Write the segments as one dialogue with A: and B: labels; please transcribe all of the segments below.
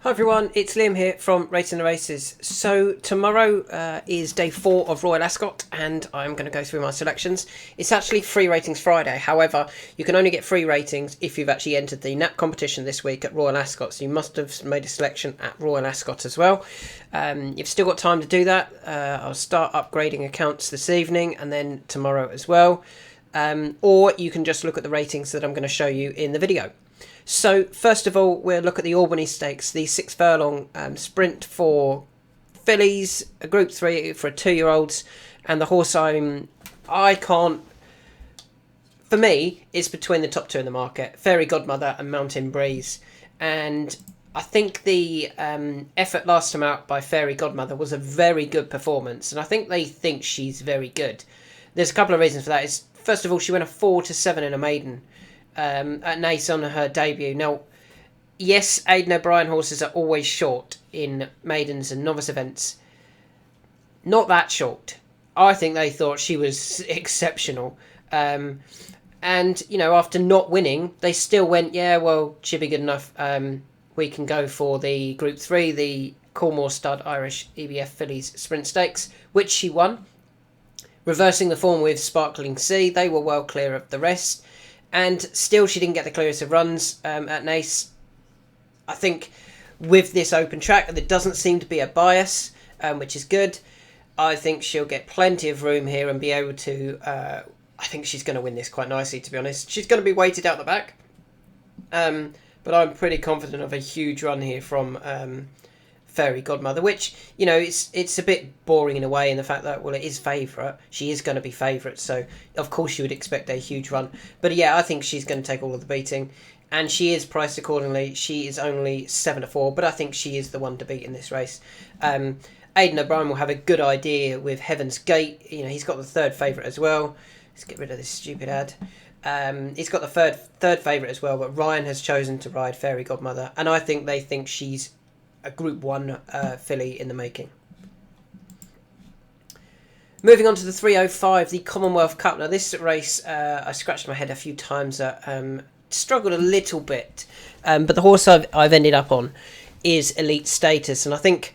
A: Hi everyone, it's Liam here from Rating the Races. So tomorrow is day 4 of Royal Ascot and I'm going to go through my selections. It's actually free ratings Friday, however you can only get free ratings if you've actually entered the NAP competition this week at Royal Ascot, so you must have made a selection at Royal Ascot as well. You've still got time to do that. I'll start upgrading accounts this evening and then tomorrow as well. Or you can just look at the ratings that I'm going to show you in the video. So first of all, we'll look at the Albany Stakes, the 6 furlong sprint for fillies, a Group 3 for 2-year-olds, and the horse for me, it's between the top two in the market, Fairy Godmother and Mountain Breeze. And I think the effort last time out by Fairy Godmother was a very good performance, and I think they think she's very good. There's a couple of reasons for that. First of all, she went a 4-7 in a maiden at Naas on her debut. Now, yes, Aidan O'Brien horses are always short in maidens and novice events. Not that short. I think they thought she was exceptional. And, you know, after not winning, they still went, yeah, well, she'll be good enough. We can go for the Group 3, the Coolmore Stud Irish EBF Fillies Sprint Stakes, which she won. Reversing the form with Sparkling Sea, they were well clear of the rest. And still she didn't get the clearest of runs at Naas. I think with this open track, there doesn't seem to be a bias, which is good. I think she'll get plenty of room here and be able to... I think she's going to win this quite nicely, to be honest. She's going to be weighted out the back. But I'm pretty confident of a huge run here from Fairy Godmother, which, you know, it's a bit boring in a way in the fact that, well, it is favourite. She is going to be favourite, so of course you would expect a huge run. But yeah, I think she's going to take all of the beating, and she is priced accordingly. She is only 7-4, but I think she is the one to beat in this race. Aidan O'Brien will have a good idea with Heaven's Gate. You know, he's got the third favourite as well. Let's get rid of this stupid ad. He's got the third favourite as well, but Ryan has chosen to ride Fairy Godmother, and I think they think she's a Group 1 filly in the making. Moving on to the 305, the Commonwealth Cup. Now this race, I scratched my head a few times at, struggled a little bit, but the horse I've ended up on is Elite Status, and I think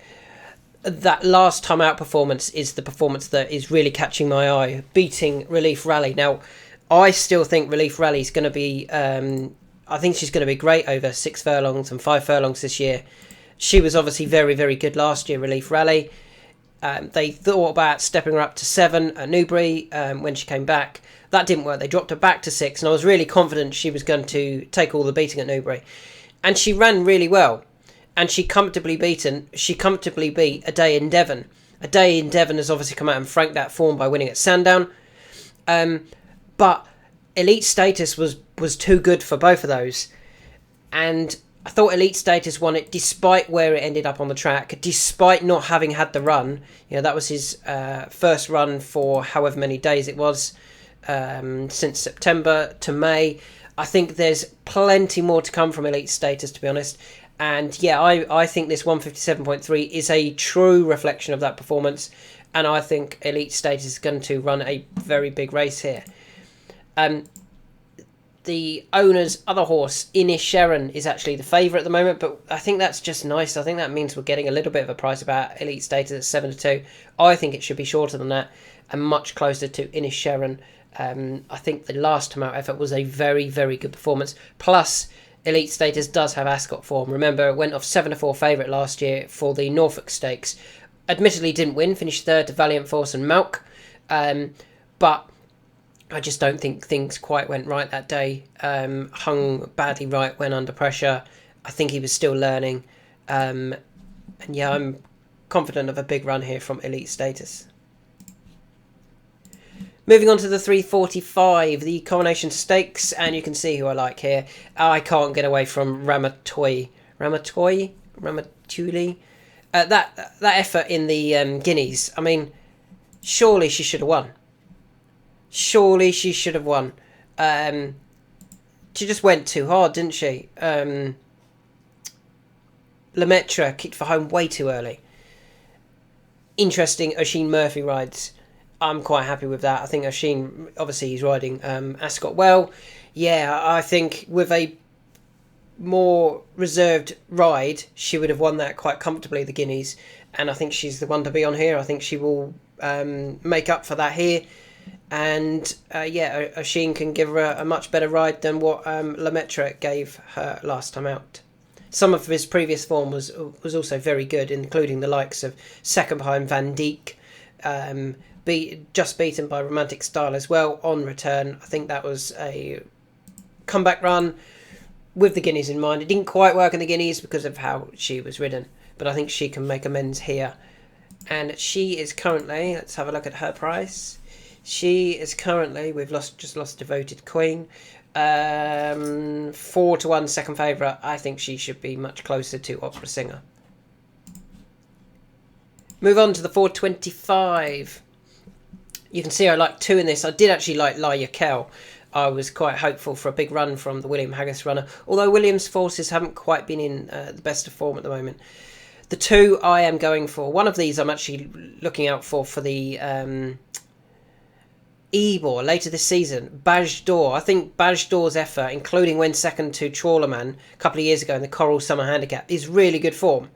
A: that last time out performance is the performance that is really catching my eye, beating Relief Rally. Now, I still think Relief Rally is going to be, I think she's going to be great over 6 furlongs and 5 furlongs this year. She was obviously very, very good last year, Relief Rally. They thought about stepping her up to 7 at Newbury when she came back. That didn't work. They dropped her back to 6, and I was really confident she was going to take all the beating at Newbury. And she ran really well, and she comfortably beat A Day in Devon. A Day in Devon has obviously come out and franked that form by winning at Sandown. But Elite Status was too good for both of those, and I thought Elite Status won it despite where it ended up on the track, despite not having had the run. You know, that was his first run for however many days it was, since September to May. I think there's plenty more to come from Elite Status, to be honest. And yeah, I think this 157.3 is a true reflection of that performance, and I think Elite Status is going to run a very big race here. The owner's other horse, Inisherin, is actually the favourite at the moment, but I think that's just nice. I think that means we're getting a little bit of a price about Elite Status at 7-2. I think it should be shorter than that and much closer to Inisherin. I think the last time out effort was a very, very good performance. Plus, Elite Status does have Ascot form. Remember, it went off 7-4 favourite last year for the Norfolk Stakes. Admittedly didn't win, finished third to Valiant Force and Malk. But I just don't think things quite went right that day. Hung badly right when under pressure. I think he was still learning. And yeah, I'm confident of a big run here from Elite Status. Moving on to the 345, the Coronation Stakes, and you can see who I like here. I can't get away from Ramatuli. That effort in the Guineas. I mean, surely she should have won. Surely she should have won. She just went too hard, didn't she? Lemaitre kicked for home way too early. Interesting, Oisin Murphy rides. I'm quite happy with that. I think Oisin, obviously he's riding Ascot well. Yeah, I think with a more reserved ride, she would have won that quite comfortably, the Guineas. And I think she's the one to be on here. I think she will make up for that here. And Oisin can give her a much better ride than what Lemaitre gave her last time out. Some of his previous form was also very good, including the likes of second behind Van Dijk, just beaten by Romantic Style as well on return. I think that was a comeback run with the Guineas in mind. It didn't quite work in the Guineas because of how she was ridden, but I think she can make amends here. And she is currently, let's have a look at her price. She is currently, just lost Devoted Queen, 4-1 second favourite. I think she should be much closer to Opera Singer. Move on to the 425. You can see I like 2 in this. I did actually like La Yakel. I was quite hopeful for a big run from the William Haggas runner, although William's forces haven't quite been in the best of form at the moment. The 2 I am going for. One of these I'm actually looking out for the Ebor later this season. Baj d'Or. I think Baj d'Or's effort, including when second to Trawlerman a couple of years ago in the Coral Summer Handicap, is really good form.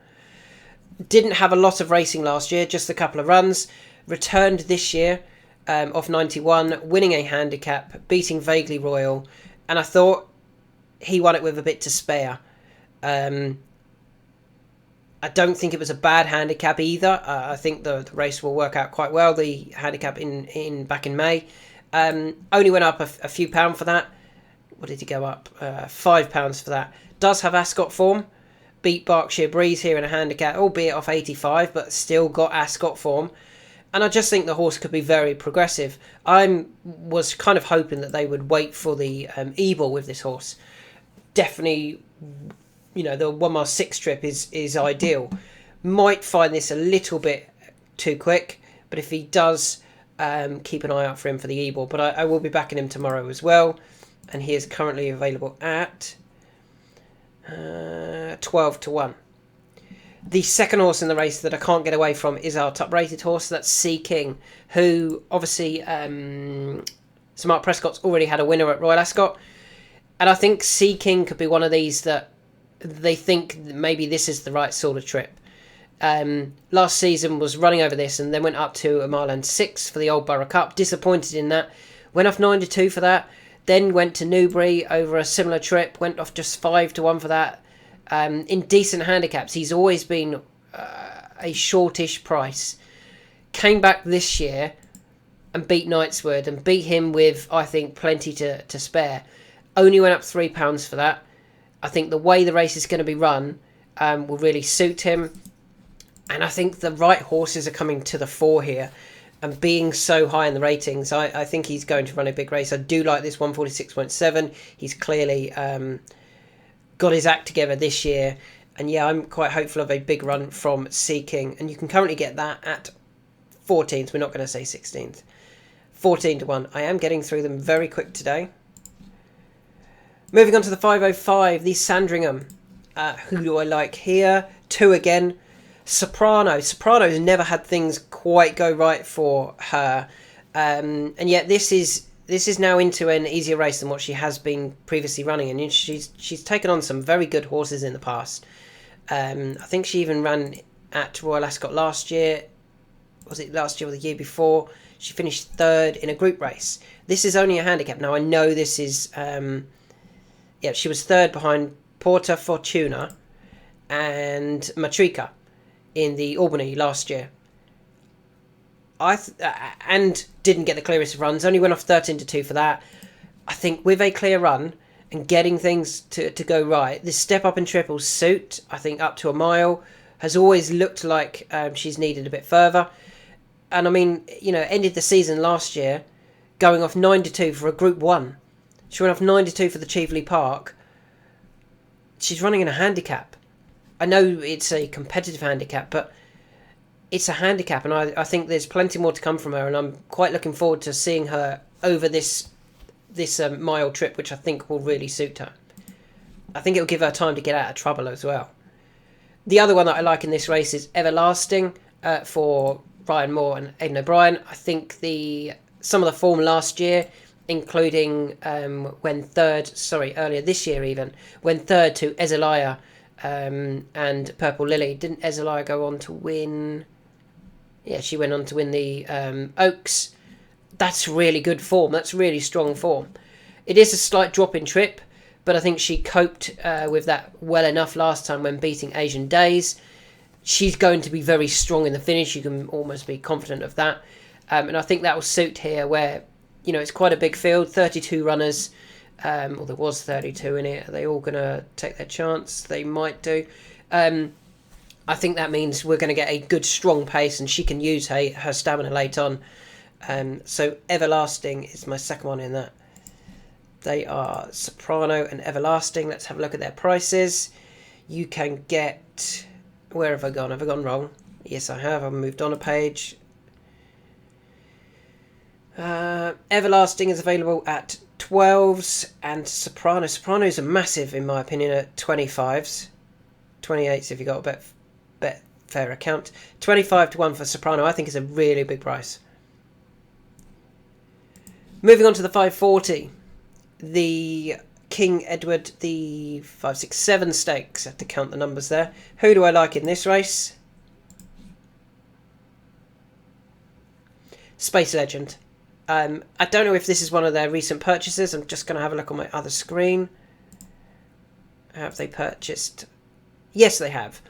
A: Didn't have a lot of racing last year, just a couple of runs. Returned this year off 91, winning a handicap, beating Vaguely Royal, and I thought he won it with a bit to spare. I don't think it was a bad handicap either. I think the race will work out quite well. The handicap back in May only went up a few pounds for that. What did he go up? £5 for that. Does have Ascot form. Beat Berkshire Breeze here in a handicap, albeit off 85, but still got Ascot form. And I just think the horse could be very progressive. I was kind of hoping that they would wait for the Ebor with this horse. Definitely, the 1 mile 6 trip is ideal. Might find this a little bit too quick, but if he does, keep an eye out for him for the Ebor. But I will be backing him tomorrow as well. And he is currently available at 12-1. The second horse in the race that I can't get away from is our top-rated horse. That's Sea King, who obviously Sir Mark Prescott's already had a winner at Royal Ascot. And I think Sea King could be one of these that they think maybe this is the right sort of trip. Last season was running over this and then went up to a mile and 6 for the Old Borough Cup. Disappointed in that. Went off 9-2 for that. Then went to Newbury over a similar trip. Went off just 5-1 for that. In decent handicaps, he's always been a shortish price. Came back this year and beat Knightswood and beat him with, I think, plenty to spare. Only went up £3 for that. I think the way the race is going to be run will really suit him. And I think the right horses are coming to the fore here. And being so high in the ratings, I think he's going to run a big race. I do like this 146.7. He's clearly got his act together this year. And yeah, I'm quite hopeful of a big run from Sea King. And you can currently get that at 14th. We're not going to say 16th. 14-1. I am getting through them very quick today. Moving on to the 505, the Sandringham. Who do I like here? 2 again. Soprano. Soprano's never had things quite go right for her. And yet this is now into an easier race than what she has been previously running. And she's taken on some very good horses in the past. I think she even ran at Royal Ascot last year. Was it last year or the year before? She finished 3rd in a group race. This is only a handicap. Now, I know this is... she was 3rd behind Porta Fortuna and Matrika in the Albany last year. And didn't get the clearest of runs. Only went off 13-2 for that. I think with a clear run and getting things to go right, this step up in triples suit. I think up to a mile has always looked like she's needed a bit further. And I mean, ended the season last year going off 9-2 for a Group 1. She went off 9-2 for the Cheveley Park. She's running in a handicap. I know it's a competitive handicap, but it's a handicap, and I think there's plenty more to come from her, and I'm quite looking forward to seeing her over this mile trip, which I think will really suit her. I think it'll give her time to get out of trouble as well. The other one that I like in this race is Everlasting for Ryan Moore and Aidan O'Brien. I think some of the form last year including earlier this year even, when third to Ezeliah and Purple Lily. Didn't Ezeliah go on to win? Yeah, she went on to win the Oaks. That's really good form. That's really strong form. It is a slight drop in trip, but I think she coped with that well enough last time when beating Asian Days. She's going to be very strong in the finish. You can almost be confident of that. And I think that will suit here where, it's quite a big field, 32 runners. Or there was 32 in it. Are they all going to take their chance? They might do. I think that means we're going to get a good strong pace and she can use her stamina late on. So Everlasting is my second one in that. They are Soprano and Everlasting. Let's have a look at their prices. You can get... Where have I gone? Have I gone wrong? Yes, I have. I've moved on a page. Everlasting is available at 12s and Soprano. Sopranos are massive, in my opinion, at 25s. 28s if you got a bet fair account. 25 to 1 for Soprano, I think is a really big price. Moving on to the 540. The King Edward, the 567 stakes. I have to count the numbers there. Who do I like in this race? Space Legend. I don't know if this is one of their recent purchases. I'm just going to have a look on my other screen. Have they purchased? Yes, they have.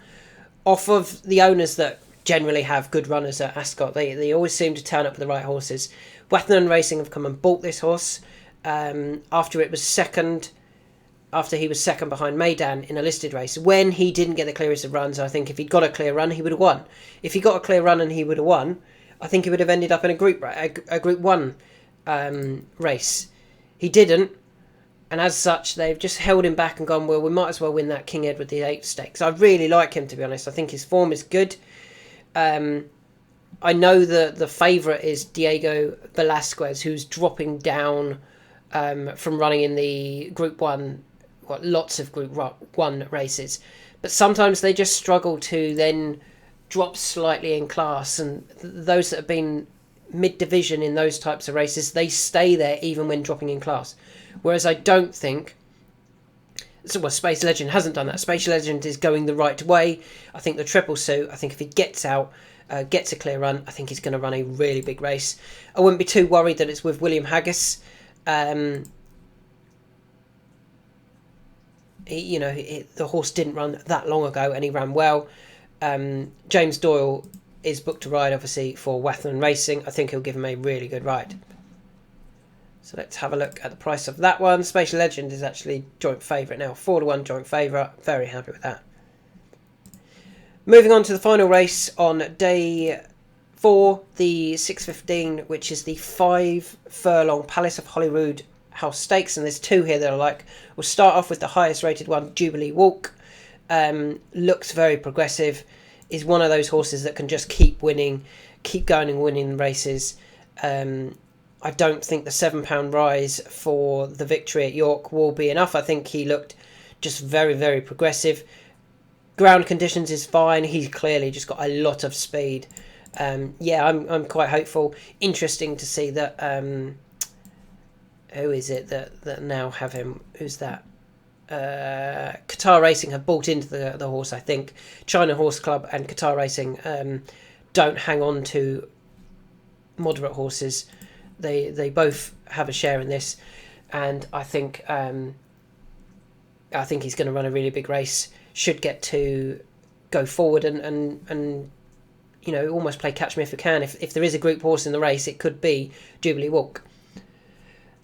A: Off of the owners that generally have good runners at Ascot. They always seem to turn up with the right horses. Wathnan Racing have come and bought this horse. After he was second behind Maidan in a listed race. When he didn't get the clearest of runs, I think if he'd got a clear run, he would have won. If he got a clear run and he would have won, I think he would have ended up in a Group 1 race. He didn't, and as such, they've just held him back and gone, well, we might as well win that King Edward VIII stakes. I really like him, to be honest. I think his form is good. I know the favourite is Diego Velasquez, who's dropping down from running in the Group 1, lots of Group 1 races. But sometimes they just struggle to then drop slightly in class, and those that have been mid-division in those types of races, they stay there even when dropping in class. Whereas I don't think... Space Legend hasn't done that. Space Legend is going the right way. I think the triple suit, I think if he gets out, gets a clear run, I think he's going to run a really big race. I wouldn't be too worried that it's with William Haggis. The horse didn't run that long ago and he ran well. James Doyle is booked to ride, obviously, for Wathnan Racing. I think he'll give him a really good ride. So let's have a look at the price of that one. Space Legend is actually joint favourite now. 4 to 1 joint favourite. Very happy with that. Moving on to the final race on day 4, the 6:15, which is the 5 furlong Palace of Holyrood House Stakes. And there's 2 here that I like. We'll start off with the highest rated one, Jubilee Walk. Looks very progressive. Is one of those horses that can just keep winning, keep going and winning races. I don't think the £7 rise for the victory at York will be enough. I think he looked just very, very progressive. Ground conditions is fine. He's clearly just got a lot of speed. I'm quite hopeful. Interesting to see that. Who is it that now have him? Who's that? Qatar Racing have bought into the horse, I think. China Horse Club and Qatar Racing don't hang on to moderate horses. They both have a share in this, and I think he's going to run a really big race. Should get to go forward and almost play catch me if you can. If there is a group horse in the race, it could be Jubilee Walk.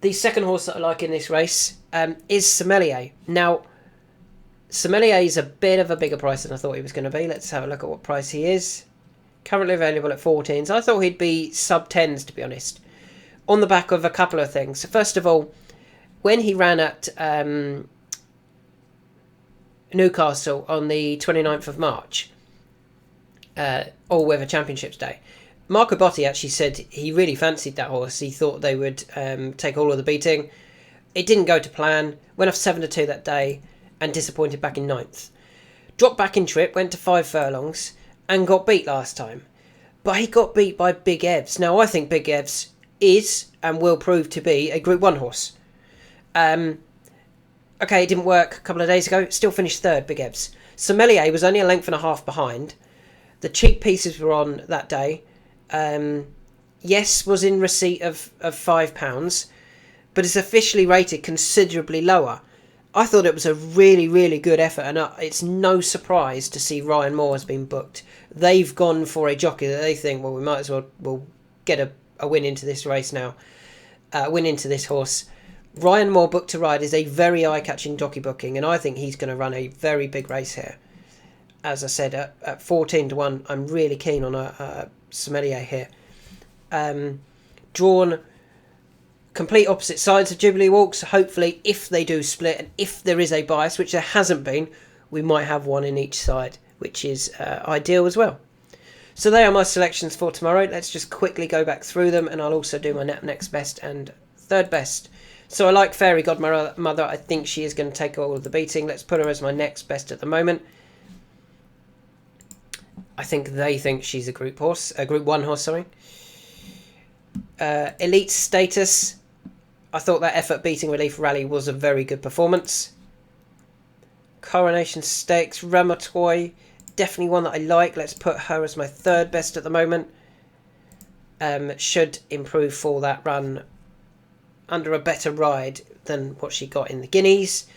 A: The second horse that I like in this race is Sommelier. Now, Sommelier is a bit of a bigger price than I thought he was going to be. Let's have a look at what price he is. Currently available at 14s. I thought he'd be sub-10s, to be honest. On the back of a couple of things. First of all, when he ran at Newcastle on the 29th of March, All-Weather Championships Day, Marco Botti actually said he really fancied that horse. He thought they would take all of the beating. It didn't go to plan. Went off 7-2 that day and disappointed back in 9th. Dropped back in trip, went to 5 furlongs and got beat last time. But he got beat by Big Evs. Now, I think Big Evs is and will prove to be a Group 1 horse. Okay, it didn't work a couple of days ago. Still finished third, Big Evs. Sommelier was only a length and a half behind. The cheap pieces were on that day. Yes, was in receipt of £5, but it's officially rated considerably lower. I thought it was a really, really good effort, and it's no surprise to see Ryan Moore has been booked. They've gone for a jockey that they think, well, we might as well we'll get a win into this race now. Win into this horse. Ryan Moore booked to ride is a very eye-catching jockey booking, and I think he's going to run a very big race here. As I said, at 14 to 1, I'm really keen on a Sommelier here. Drawn complete opposite sides of Jubilee Walks. Hopefully, if they do split and if there is a bias, which there hasn't been, we might have one in each side, which is ideal as well. So they are my selections for tomorrow. Let's just quickly go back through them, and I'll also do my next best and third best. So I like Fairy Godmother. I think she is going to take all of the beating. Let's put her as my next best at the moment. I think they think she's a Group 1 horse, sorry. Elite Status. I thought that effort beating Relief Rally was a very good performance. Coronation Stakes, Ramatoy, definitely one that I like. Let's put her as my third best at the moment. Should improve for that run under a better ride than what she got in the Guineas.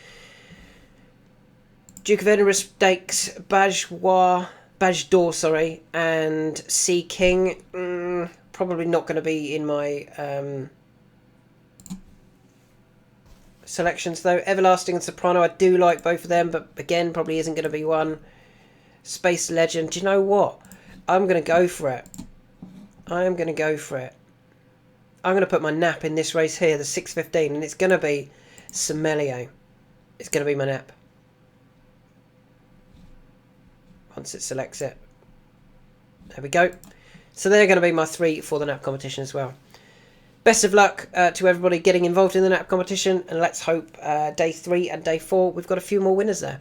A: Duke of Edinburgh Stakes, Badge d'Or, and Sea King. Probably not going to be in my selections though. Everlasting and Soprano, I do like both of them, but again, probably isn't going to be one. Space Legend, do you know what? I'm going to go for it. I'm going to put my nap in this race here, the 6:15, and it's going to be Sommelier. It's going to be my nap. Once it selects it. There we go. So they're going to be my 3 for the nap competition as well. Best of luck to everybody getting involved in the nap competition, and let's hope day 3 and day 4 we've got a few more winners there.